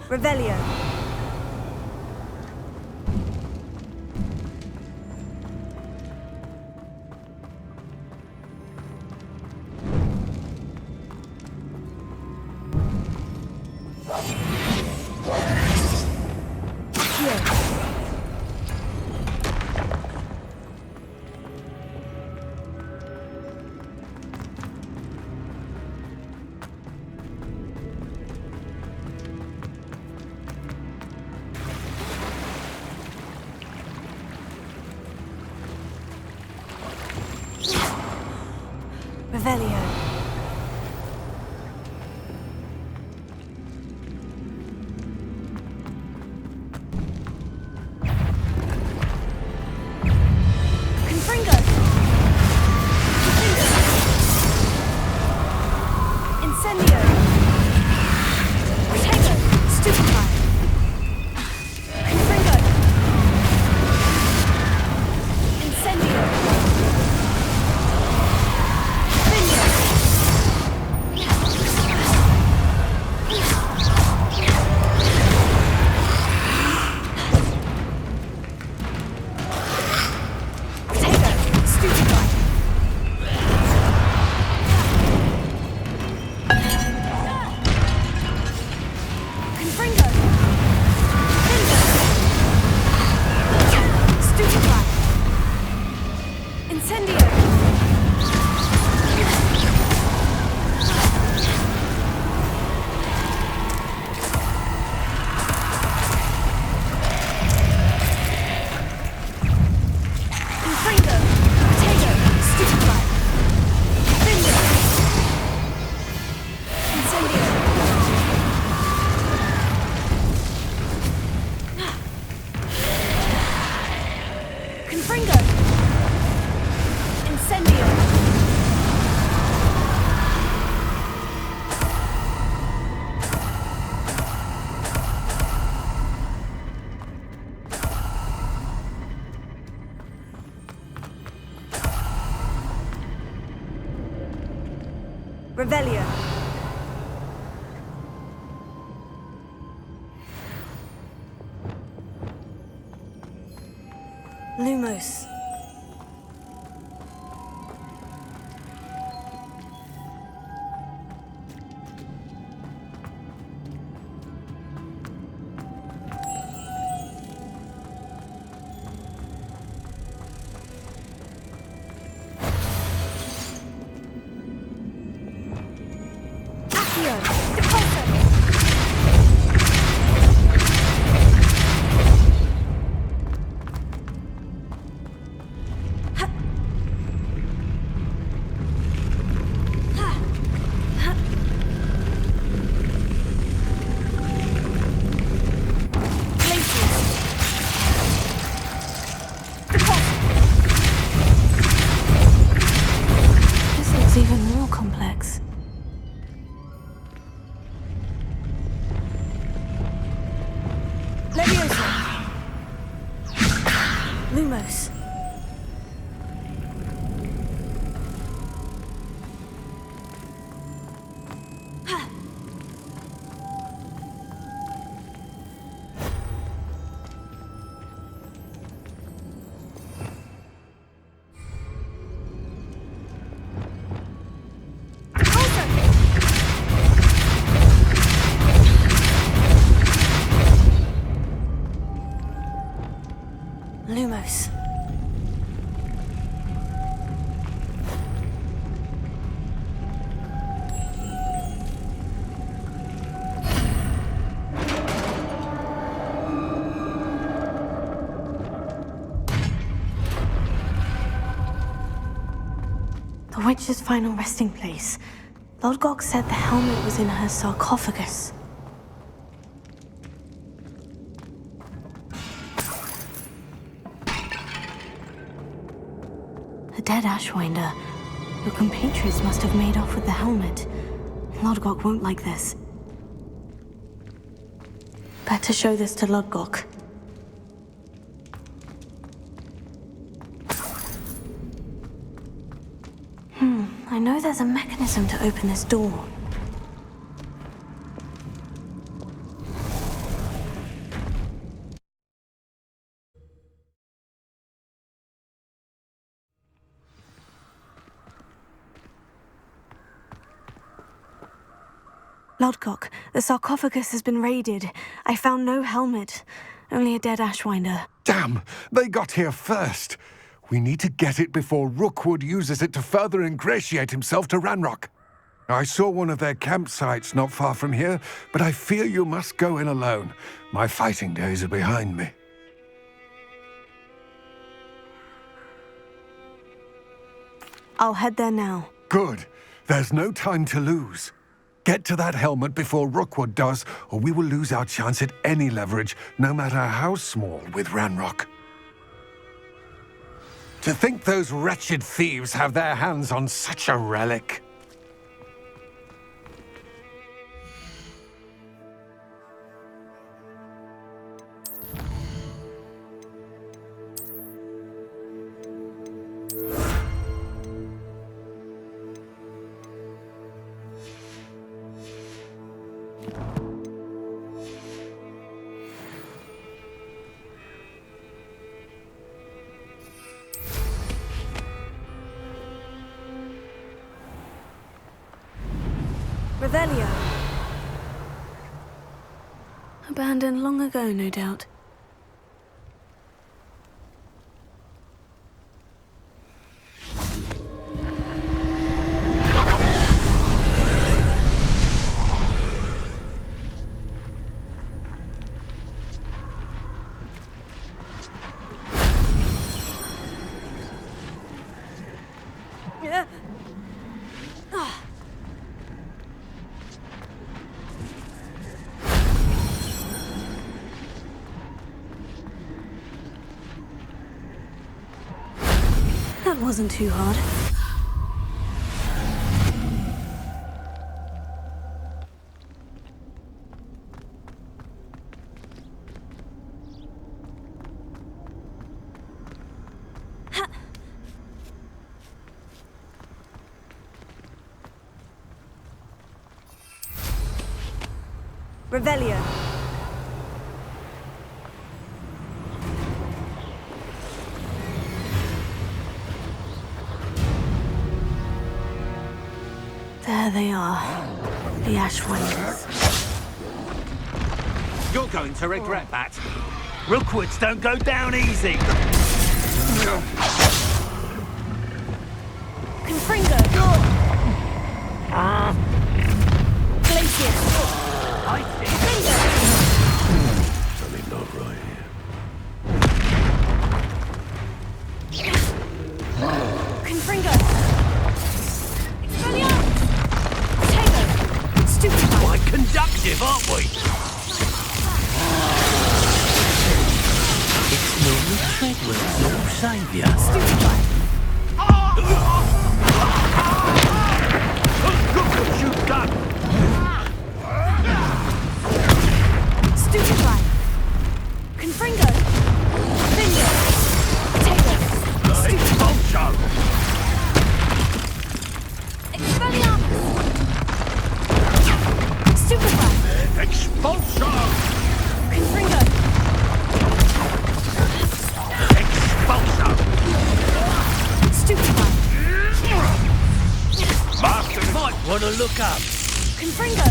Revelio. Revelio. Confringo. Incendio. Protego. Stupefy. Confringo. Incendio. Revelio. Lumos. Even more complex. Leviosa. Lumos. Lumos. The witch's final resting place. Lord Gog said the helmet was in her sarcophagus. A dead Ashwinder. Your compatriots must have made off with the helmet. Lodgok won't like this. Better show this to Lodgok. I know there's a mechanism to open this door. Lodgok, the sarcophagus has been raided. I found no helmet, only a dead Ashwinder. Damn! They got here first. We need to get it before Rookwood uses it to further ingratiate himself to Ranrock. I saw one of their campsites not far from here, but I fear you must go in alone. My fighting days are behind me. I'll head there now. Good. There's no time to lose. Get to that helmet before Rookwood does, or we will lose our chance at any leverage, no matter how small, with Ranrock. To think those wretched thieves have their hands on such a relic. Revelio. Abandoned long ago, no doubt. That wasn't too hard. Revelio. There they are, the Ashwinders. You're going to regret that. Rookwoods don't go down easy. Confringo! Glacier! Something not right here. Confringo! Expelliarmus! Taylor! Stupid! Quite conductive, aren't we? It's no Treadwell, no saviour. Stupefy! Look what you've done! Stupefy! Confringo! Finger! Taylor! Expulso! Expelliarmus! Stupefy! Expulso! Confringo! Expulso! Stupefy! Master might want to look up. Confringo!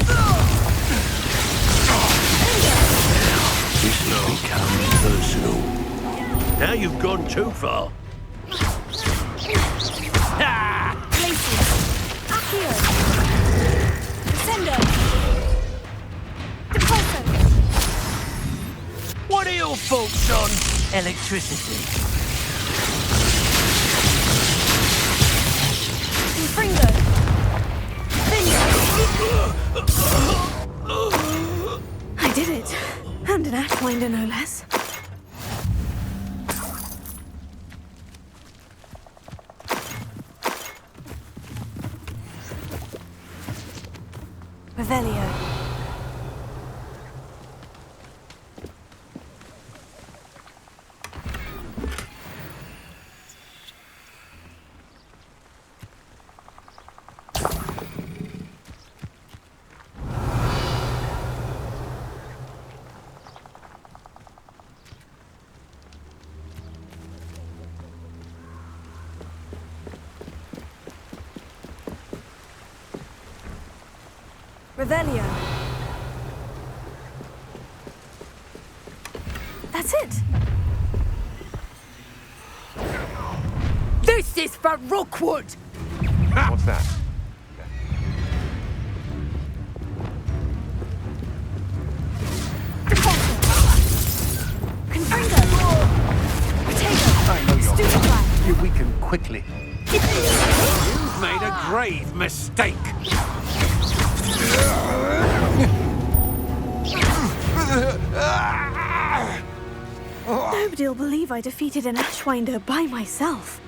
This has become personal. Now you've gone too far. Ah! Glacier! Accio! Descendo! Depulso! What are your thoughts on electricity? Confringo! I did it. And an Ashwinder, no less. Revelio. Revelio. That's it. This is for Rookwood! What's that? Confringo. Potato. I know you're Stupefy. You weaken quickly. You've made a grave mistake. Nobody'll believe I defeated an Ashwinder by myself.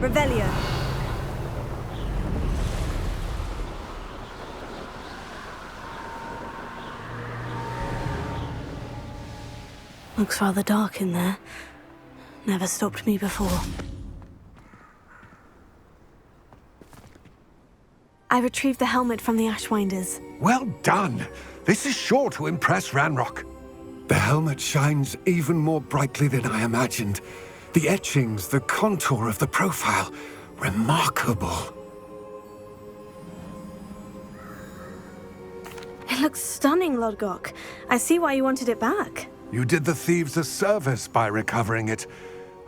Revelio. Looks rather dark in there. Never stopped me before. I retrieved the helmet from the Ashwinders. Well done! This is sure to impress Ranrock. The helmet shines even more brightly than I imagined. The etchings, the contour of the profile, remarkable. It looks stunning, Lodgok. I see why you wanted it back. You did the thieves a service by recovering it.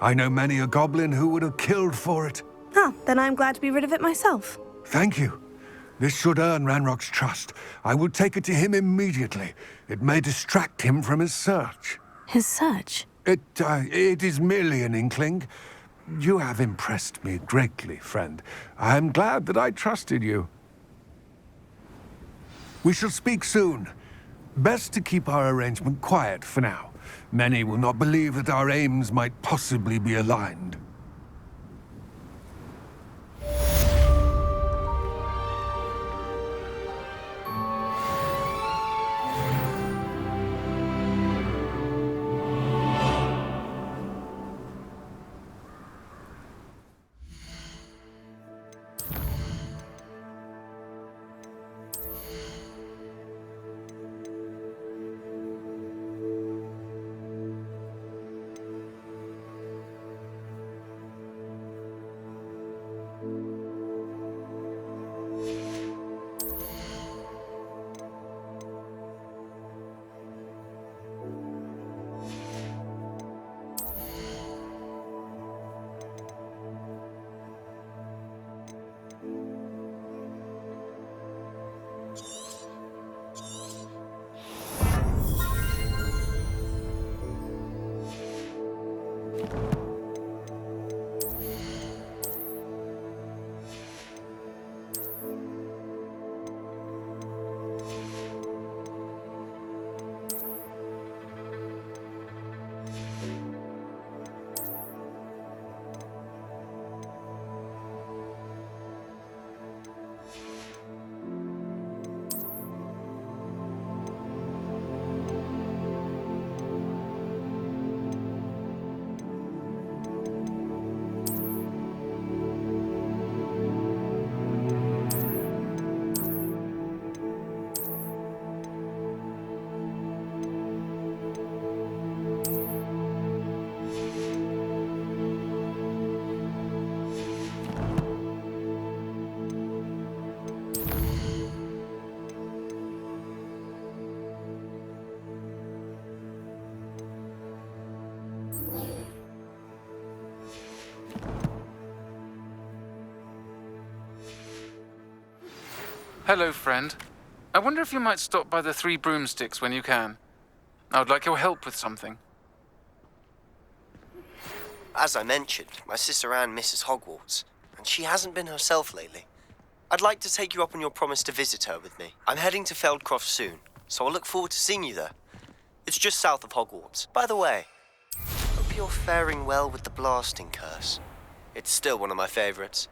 I know many a goblin who would have killed for it. Huh, then I'm glad to be rid of it myself. Thank you. This should earn Ranrock's trust. I will take it to him immediately. It may distract him from his search. His search? It is merely an inkling. You have impressed me greatly, friend. I am glad that I trusted you. We shall speak soon. Best to keep our arrangement quiet for now. Many will not believe that our aims might possibly be aligned. Hello, friend. I wonder if you might stop by the Three Broomsticks when you can. I would like your help with something. As I mentioned, my sister Anne misses Hogwarts, and she hasn't been herself lately. I'd like to take you up on your promise to visit her with me. I'm heading to Feldcroft soon, so I'll look forward to seeing you there. It's just south of Hogwarts. By the way, hope you're faring well with the blasting curse. It's still one of my favorites.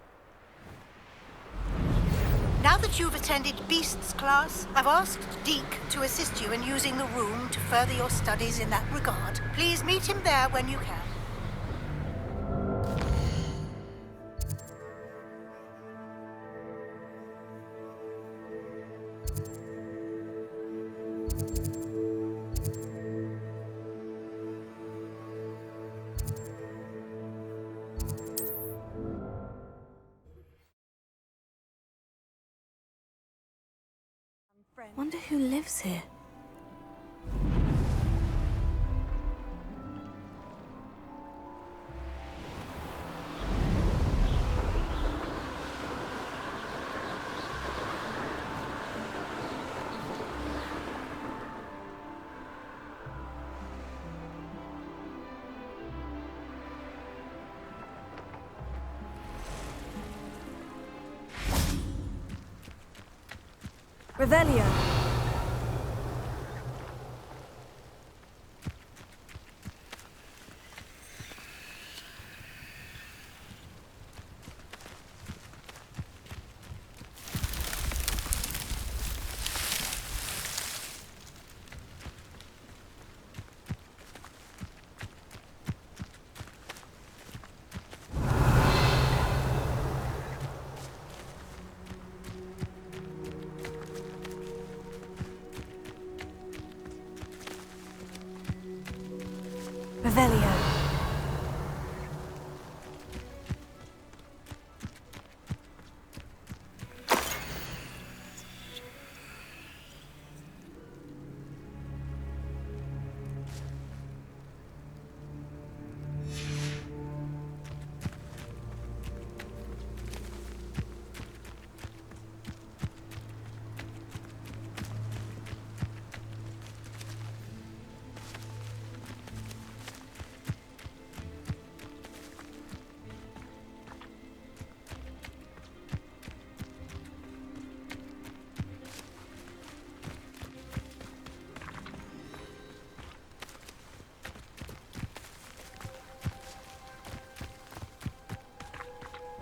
Now that you've attended Beasts class, I've asked Deke to assist you in using the room to further your studies in that regard. Please meet him there when you can. Wonder who lives here. Revelio. Revelio.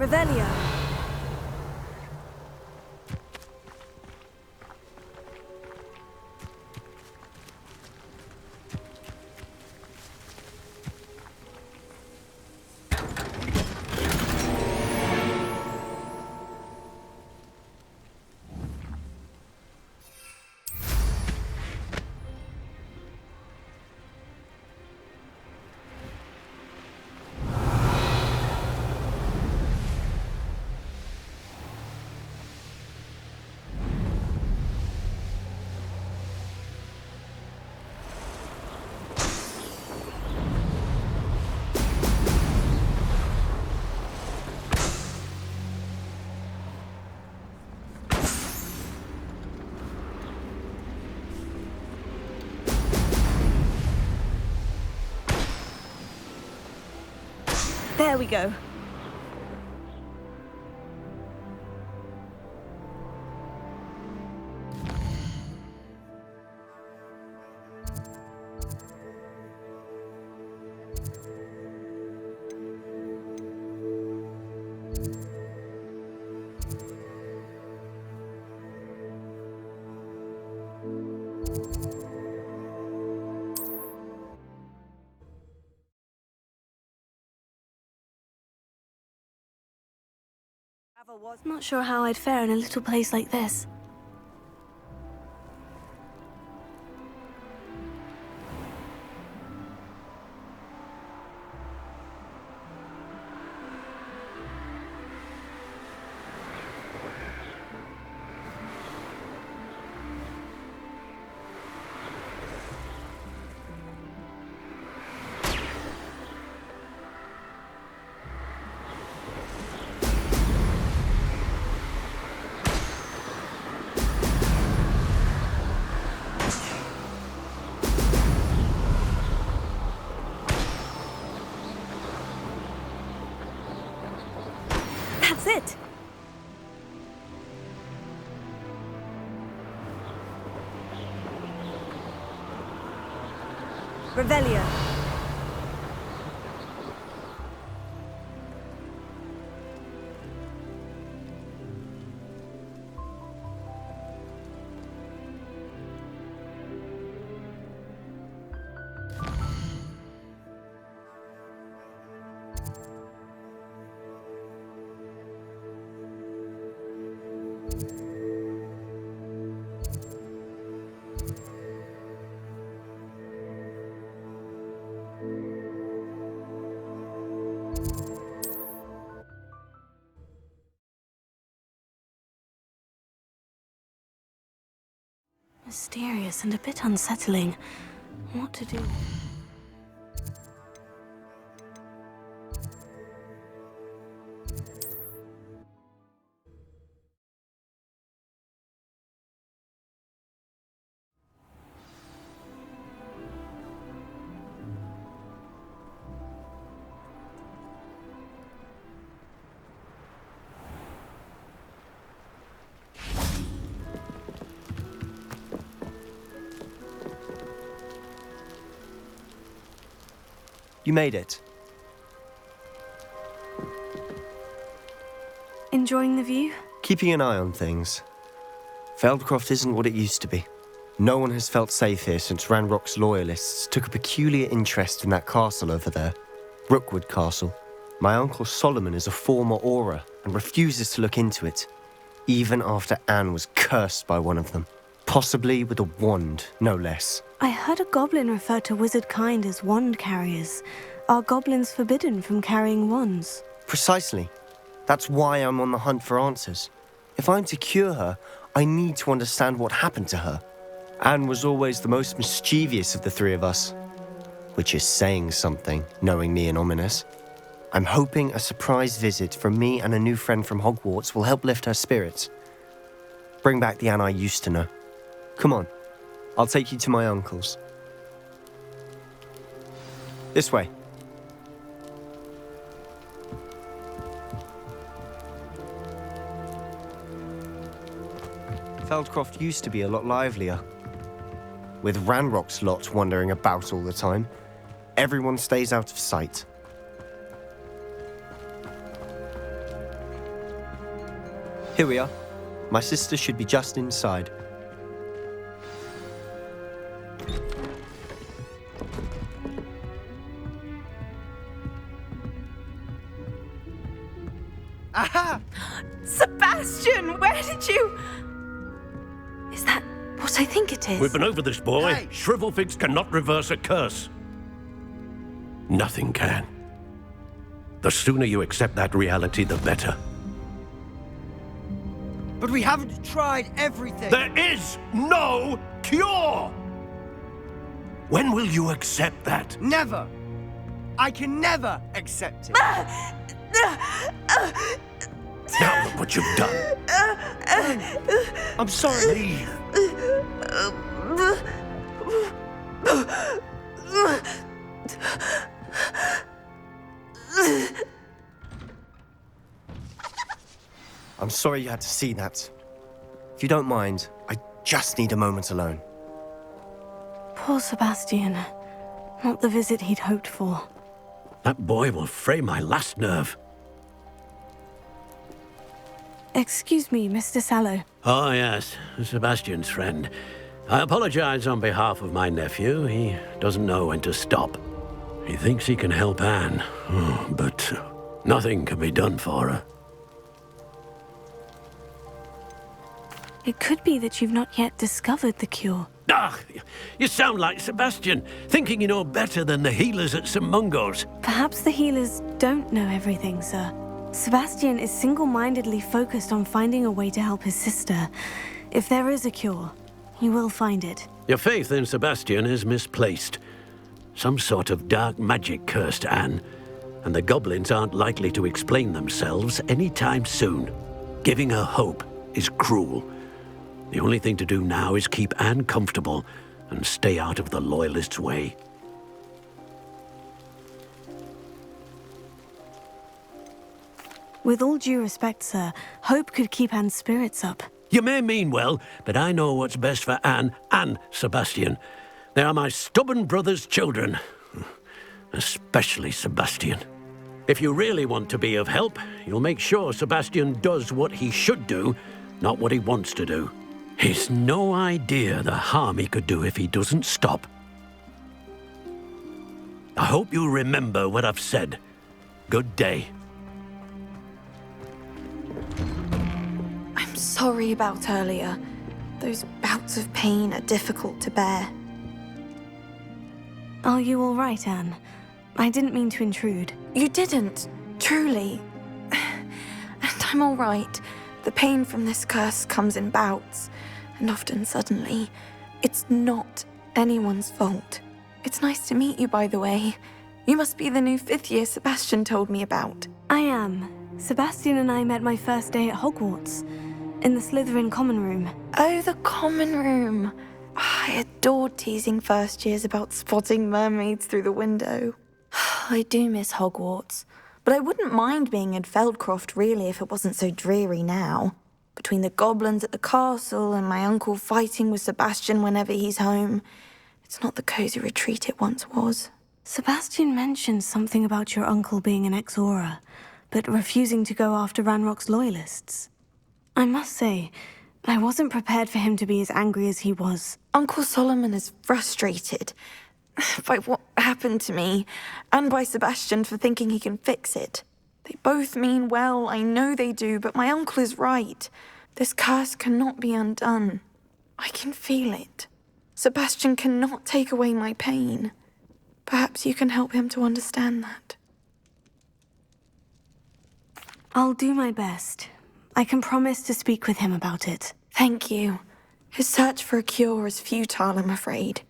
Revelio. There we go. Not sure how I'd fare in a little place like this. Revelio. Mysterious and a bit unsettling. What to do? You made it. Enjoying the view? Keeping an eye on things. Feldcroft isn't what it used to be. No one has felt safe here since Ranrock's loyalists took a peculiar interest in that castle over there. Rookwood Castle. My uncle Solomon is a former Auror and refuses to look into it, even after Anne was cursed by one of them. Possibly with a wand, no less. I heard a goblin refer to wizard kind as wand carriers. Are goblins forbidden from carrying wands? Precisely. That's why I'm on the hunt for answers. If I'm to cure her, I need to understand what happened to her. Anne was always the most mischievous of the three of us. Which is saying something, knowing me and Ominous. I'm hoping a surprise visit from me and a new friend from Hogwarts will help lift her spirits. Bring back the Anne I used to know. Come on, I'll take you to my uncle's. This way. Feldcroft used to be a lot livelier. With Ranrock's lot wandering about all the time, everyone stays out of sight. Here we are. My sister should be just inside. Aha! Sebastian, where did you... Is that what I think it is? We've been over this, boy. Hey. Shrivelfigs cannot reverse a curse. Nothing can. The sooner you accept that reality, the better. But we haven't tried everything. There is no cure! When will you accept that? Never. I can never accept it. Now look what you've done. I'm sorry. Leave. I'm sorry you had to see that. If you don't mind, I just need a moment alone. Poor Sebastian. Not the visit he'd hoped for. That boy will fray my last nerve. Excuse me, Mr. Sallow. Oh, yes. Sebastian's friend. I apologize on behalf of my nephew. He doesn't know when to stop. He thinks he can help Anne, but nothing can be done for her. It could be that you've not yet discovered the cure. Ah, you sound like Sebastian, thinking you know better than the healers at St. Mungo's. Perhaps the healers don't know everything, sir. Sebastian is single-mindedly focused on finding a way to help his sister. If there is a cure, he will find it. Your faith in Sebastian is misplaced. Some sort of dark magic cursed Anne, and the goblins aren't likely to explain themselves anytime soon. Giving her hope is cruel. The only thing to do now is keep Anne comfortable and stay out of the Loyalists' way. With all due respect, sir, hope could keep Anne's spirits up. You may mean well, but I know what's best for Anne and Sebastian. They are my stubborn brother's children. Especially Sebastian. If you really want to be of help, you'll make sure Sebastian does what he should do, not what he wants to do. He's no idea the harm he could do if he doesn't stop. I hope you remember what I've said. Good day. I'm sorry about earlier. Those bouts of pain are difficult to bear. Are you all right, Anne? I didn't mean to intrude. You didn't, truly. And I'm all right. The pain from this curse comes in bouts, and often suddenly. It's not anyone's fault. It's nice to meet you, by the way. You must be the new 5th year Sebastian told me about. I am. Sebastian and I met my first day at Hogwarts, in the Slytherin common room. Oh, the common room. I adored teasing first years about spotting mermaids through the window. I do miss Hogwarts, but I wouldn't mind being in Feldcroft really if it wasn't so dreary now. Between the goblins at the castle and my uncle fighting with Sebastian whenever he's home, it's not the cozy retreat it once was. Sebastian mentioned something about your uncle being an ex-Auror, but refusing to go after Ranrock's loyalists. I must say, I wasn't prepared for him to be as angry as he was. Uncle Solomon is frustrated by what happened to me, and by Sebastian for thinking he can fix it. They both mean well, I know they do, but my uncle is right. This curse cannot be undone. I can feel it. Sebastian cannot take away my pain. Perhaps you can help him to understand that. I'll do my best. I can promise to speak with him about it. Thank you. His search for a cure is futile, I'm afraid.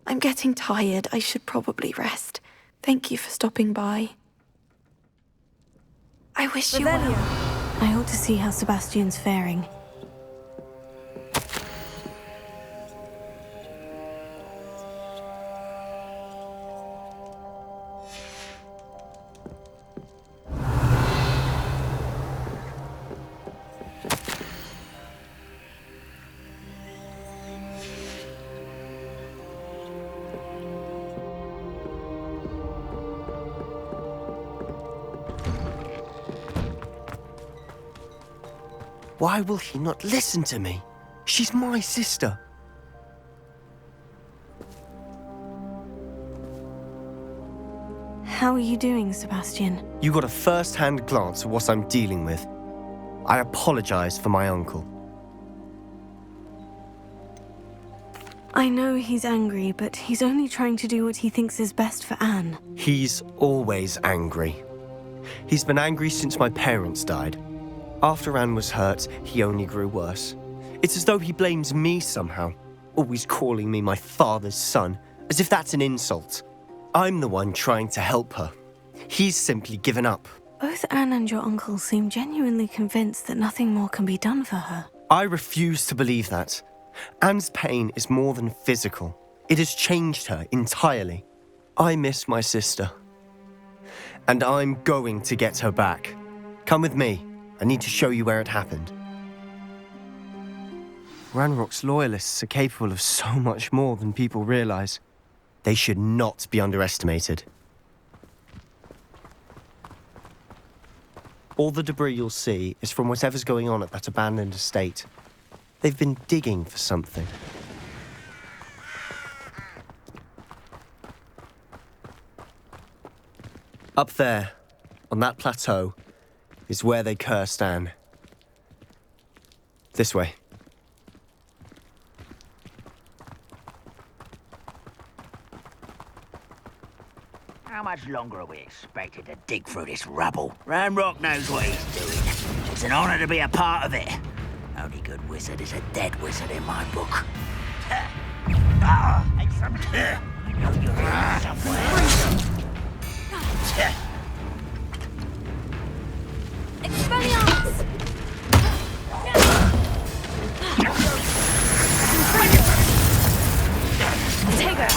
I'm getting tired. I should probably rest. Thank you for stopping by. I wish you well. I ought to see how Sebastian's faring. Why will he not listen to me? She's my sister. How are you doing, Sebastian? You got a first-hand glance at what I'm dealing with. I apologize for my uncle. I know he's angry, but he's only trying to do what he thinks is best for Anne. He's always angry. He's been angry since my parents died. After Anne was hurt, he only grew worse. It's as though he blames me somehow, always calling me my father's son, as if that's an insult. I'm the one trying to help her. He's simply given up. Both Anne and your uncle seem genuinely convinced that nothing more can be done for her. I refuse to believe that. Anne's pain is more than physical. It has changed her entirely. I miss my sister. And I'm going to get her back. Come with me. I need to show you where it happened. Ranrock's loyalists are capable of so much more than people realize. They should not be underestimated. All the debris you'll see is from whatever's going on at that abandoned estate. They've been digging for something. Up there, on that plateau, is where they cursed Anne. This way. How much longer are we expected to dig through this rubble? Ranrock knows what he's doing. It's an honor to be a part of it. Only good wizard is a dead wizard in my book. Make some... I know you're here somewhere. Expelliarmus! Take her!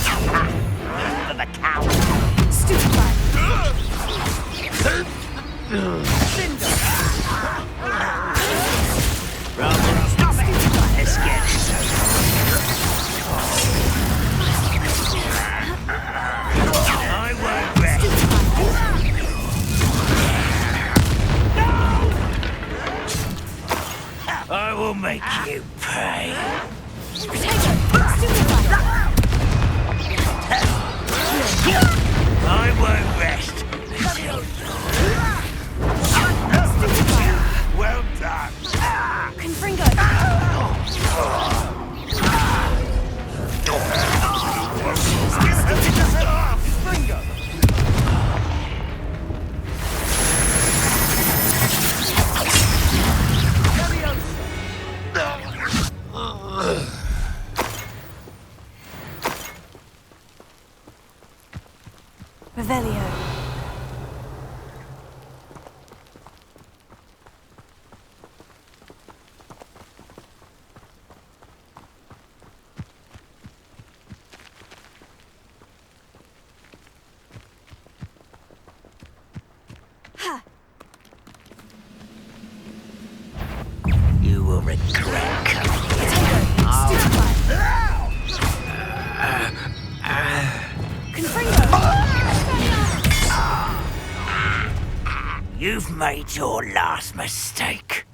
For the cow! Stupefy! Stop it! Let's get this over. make you pay. I won't rest until... Well done. Revelio. You will regret coming here. You've made your last mistake.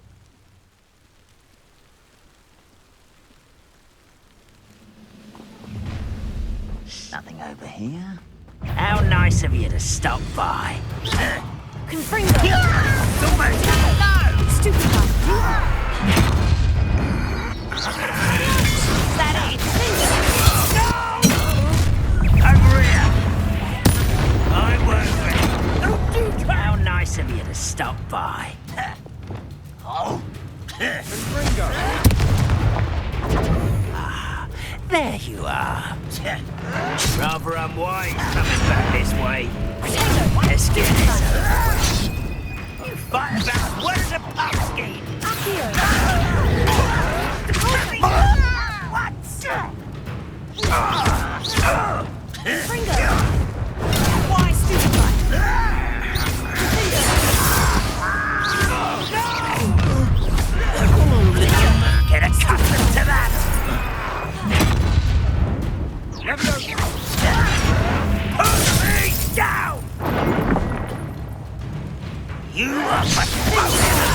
Nothing over here. How nice of you to stop by. Confringo! No! Stupid one! That it? No! Over here! I won't wait. How nice of you to stop by. Oh. Ah, there you are. Rather unwise coming back this way. Let's get this over. You fight about words of pumpkin. What? Why, stupid one? Get accustomed to that. Put me down. You are pathetic.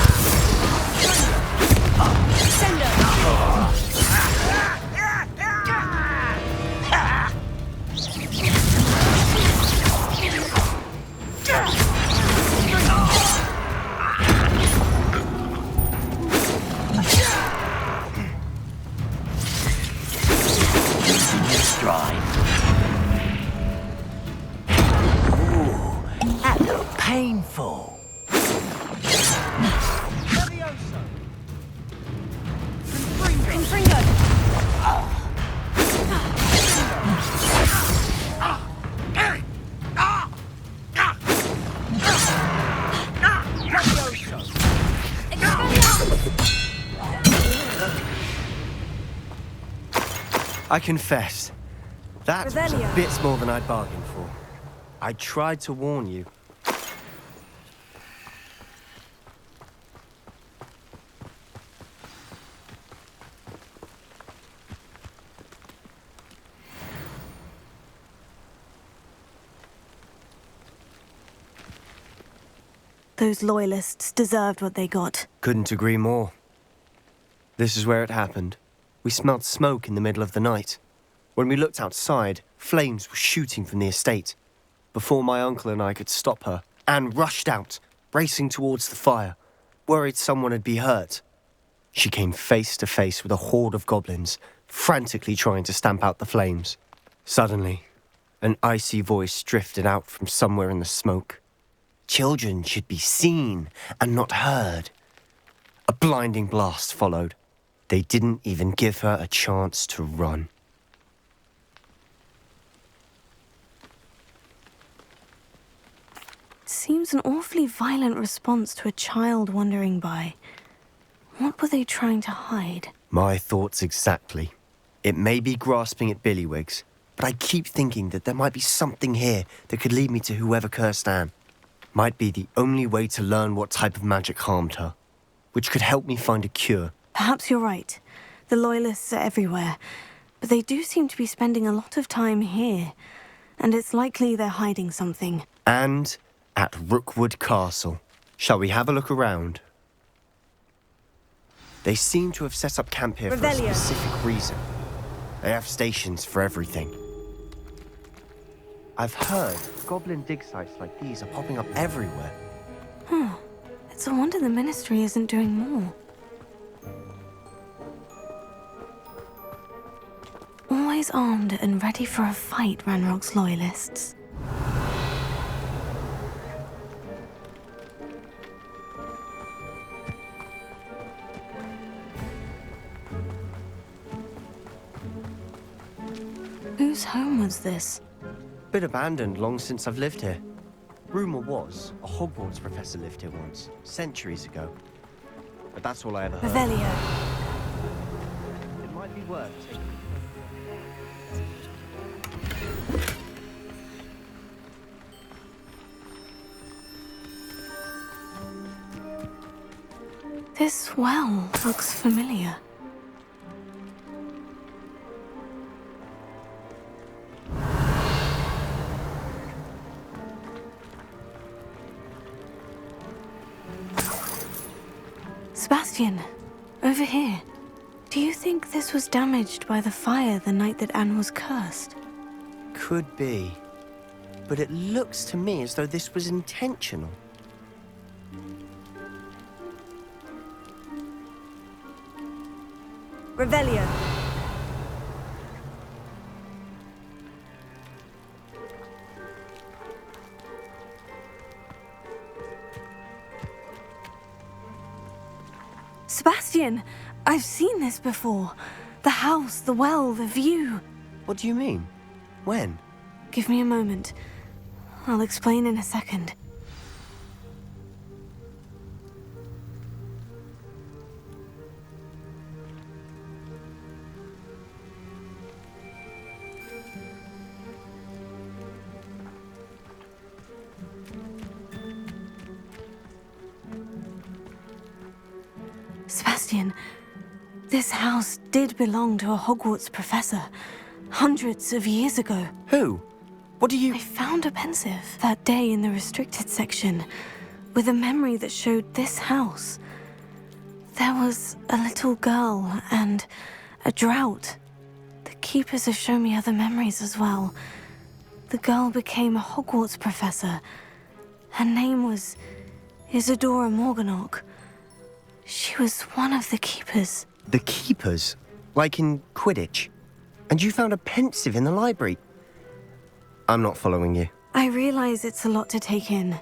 Ooh, that looked painful. I confess, that was Revelio. a bit more than I'd bargained for. I tried to warn you. Those loyalists deserved what they got. Couldn't agree more. This is where it happened. We smelled smoke in the middle of the night. When we looked outside, flames were shooting from the estate. Before my uncle and I could stop her, Anne rushed out, racing towards the fire, worried someone had been hurt. She came face to face with a horde of goblins, frantically trying to stamp out the flames. Suddenly, an icy voice drifted out from somewhere in the smoke. Children should be seen and not heard. A blinding blast followed. They didn't even give her a chance to run. Seems an awfully violent response to a child wandering by. What were they trying to hide? My thoughts exactly. It may be grasping at Billywigs, but I keep thinking that there might be something here that could lead me to whoever cursed Anne. Might be the only way to learn what type of magic harmed her, which could help me find a cure. Perhaps you're right. The Loyalists are everywhere, but they do seem to be spending a lot of time here, and it's likely they're hiding something. And at Rookwood Castle. Shall we have a look around? They seem to have set up camp here for a specific reason. They have stations for everything. I've heard goblin dig sites like these are popping up everywhere. It's a wonder the Ministry isn't doing more. Always armed and ready for a fight, Ranrock's loyalists. Whose home was this? Been abandoned long since I've lived here. Rumor was a Hogwarts professor lived here once, centuries ago. But that's all I ever heard. Revelio. It might be worth taking. This well looks familiar. Sebastian, over here. Do you think this was damaged by the fire the night that Anne was cursed? Could be. But it looks to me as though this was intentional. Revelio. Sebastian, I've seen this before. The house, the well, the view. What do you mean? When? Give me a moment. I'll explain in a second. Sebastian, this house did belong to a Hogwarts professor, hundreds of years ago. Who? What do you... I found a pensive that day in the restricted section, with a memory that showed this house. There was a little girl and a drought. The keepers have shown me other memories as well. The girl became a Hogwarts professor. Her name was Isadora Morganach. She was one of the keepers. The keepers? Like in Quidditch? And you found a pensive in the library? I'm not following you. I realize it's a lot to take in.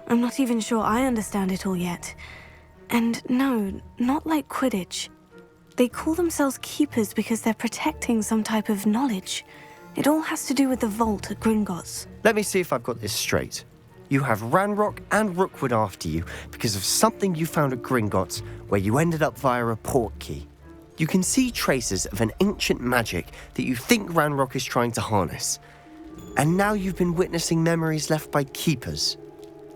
I'm not even sure I understand it all yet. And no, not like Quidditch. They call themselves keepers because they're protecting some type of knowledge. It all has to do with the vault at Gringotts. Let me see if I've got this straight. You have Ranrock and Rookwood after you because of something you found at Gringotts where you ended up via a port key. You can see traces of an ancient magic that you think Ranrock is trying to harness. And now you've been witnessing memories left by keepers.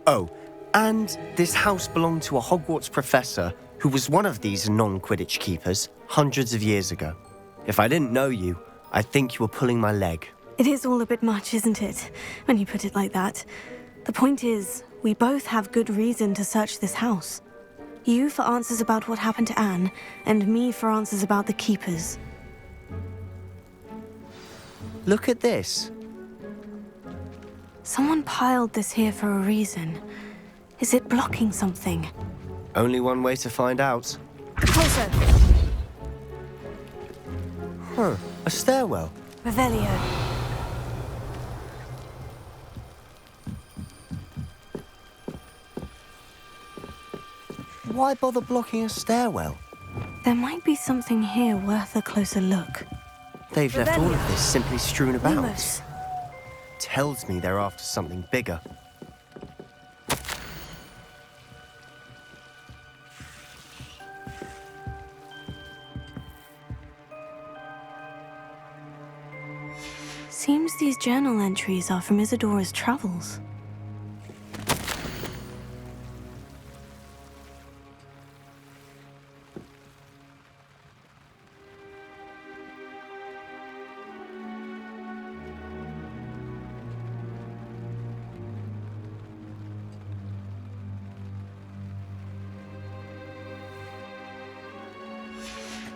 Oh, and this house belonged to a Hogwarts professor who was one of these non-Quidditch keepers hundreds of years ago. If I didn't know you, I'd think you were pulling my leg. It is all a bit much, isn't it, when you put it like that? The point is, we both have good reason to search this house. You for answers about what happened to Anne, and me for answers about the keepers. Look at this. Someone piled this here for a reason. Is it blocking something? Only one way to find out. Closer! Huh, a stairwell. Revelio. Why bother blocking a stairwell? There might be something here worth a closer look. They've left all of this simply strewn about. Lumos. Tells me they're after something bigger. Seems these journal entries are from Isadora's travels.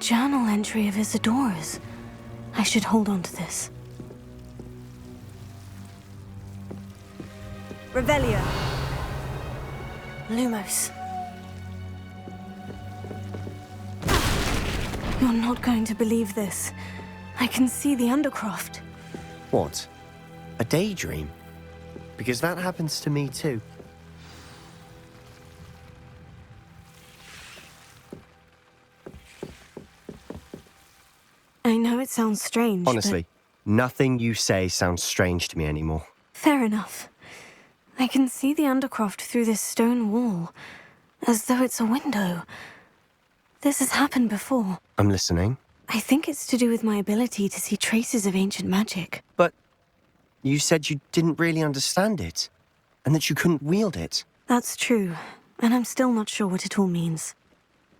journal entry of Isadora's. I should hold on to this. Revelio. Lumos. You're not going to believe this. I can see the Undercroft. What? A daydream? Because that happens to me too. I know it sounds strange, Honestly, nothing you say sounds strange to me anymore. Fair enough. I can see the Undercroft through this stone wall, as though it's a window. This has happened before. I'm listening. I think it's to do with my ability to see traces of ancient magic. But you said you didn't really understand it, and that you couldn't wield it. That's true, and I'm still not sure what it all means.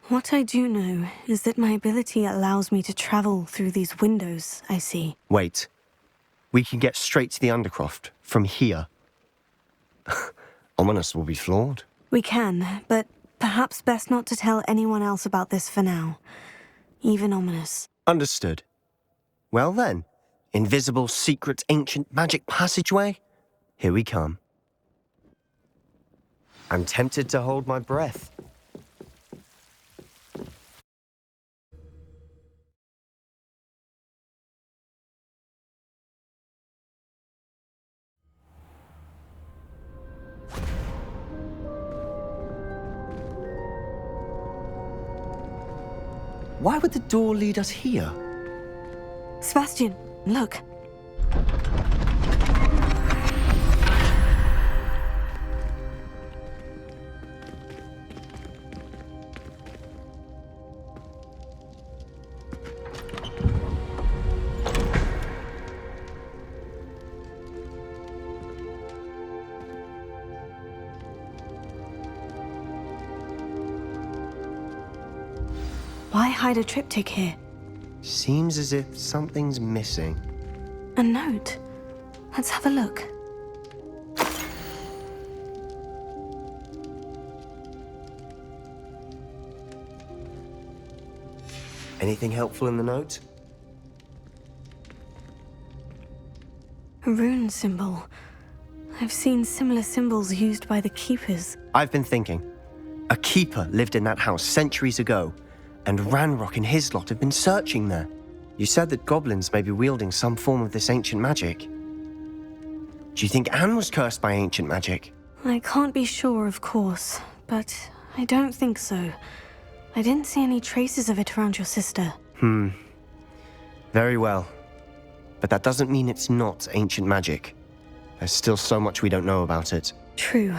What I do know is that my ability allows me to travel through these windows I see. Wait. We can get straight to the Undercroft from here. Ominous will be floored. We can, but perhaps best not to tell anyone else about this for now. Even Ominous. Understood. Well then, invisible, secret, ancient magic passageway? Here we come. I'm tempted to hold my breath. Why would the door lead us here? Sebastian, look. Why hide a triptych here? Seems as if something's missing. A note. Let's have a look. Anything helpful in the note? A rune symbol. I've seen similar symbols used by the keepers. I've been thinking. A keeper lived in that house centuries ago, and Ranrock and his lot have been searching there. You said that goblins may be wielding some form of this ancient magic. Do you think Anne was cursed by ancient magic? I can't be sure, of course, but I don't think so. I didn't see any traces of it around your sister. Very well. But that doesn't mean it's not ancient magic. There's still so much we don't know about it. True.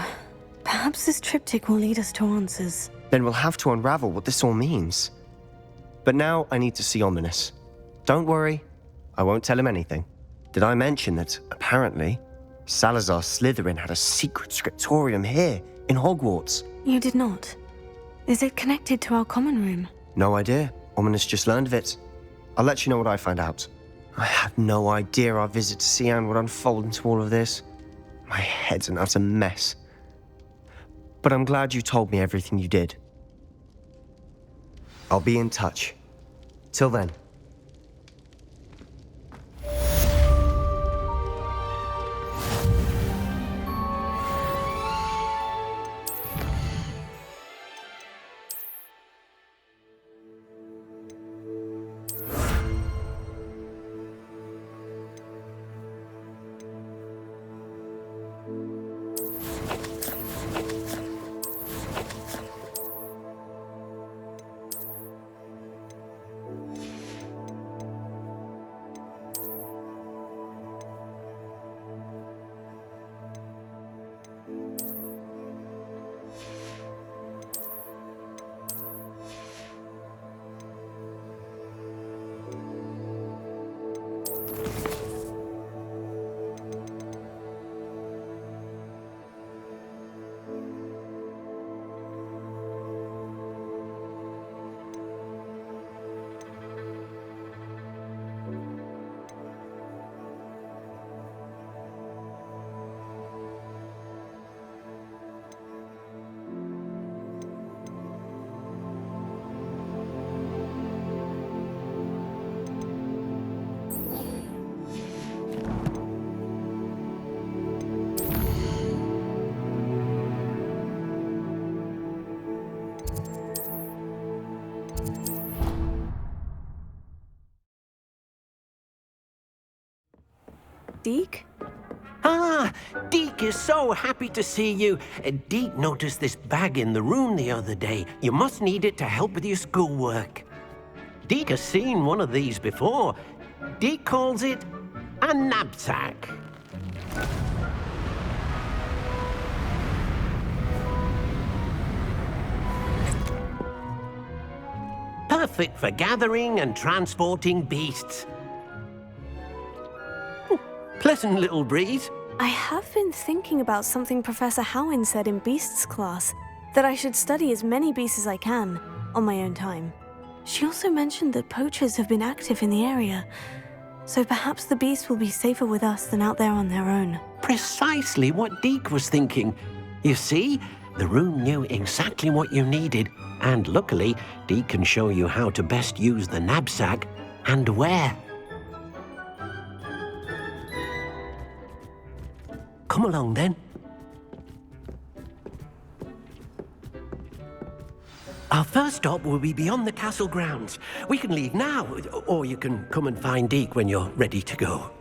Perhaps this triptych will lead us to answers. Then we'll have to unravel what this all means. But now I need to see Ominous. Don't worry, I won't tell him anything. Did I mention that, apparently, Salazar Slytherin had a secret scriptorium here, in Hogwarts? You did not. Is it connected to our common room? No idea. Ominous just learned of it. I'll let you know what I find out. I had no idea our visit to Cian would unfold into all of this. My head's an utter mess. But I'm glad you told me everything you did. I'll be in touch. Till then. Deke? Ah, Deke is so happy to see you. Deke noticed this bag in the room the other day. You must need it to help with your schoolwork. Deke has seen one of these before. Deke calls it a knapsack. Perfect for gathering and transporting beasts. Pleasant little breeze. I have been thinking about something Professor Howin said in Beasts class, that I should study as many beasts as I can, on my own time. She also mentioned that poachers have been active in the area, so perhaps the beasts will be safer with us than out there on their own. Precisely what Deke was thinking. You see, the room knew exactly what you needed, and luckily, Deke can show you how to best use the knapsack and where. Come along, then. Our first stop will be beyond the castle grounds. We can leave now, or you can come and find Deke when you're ready to go.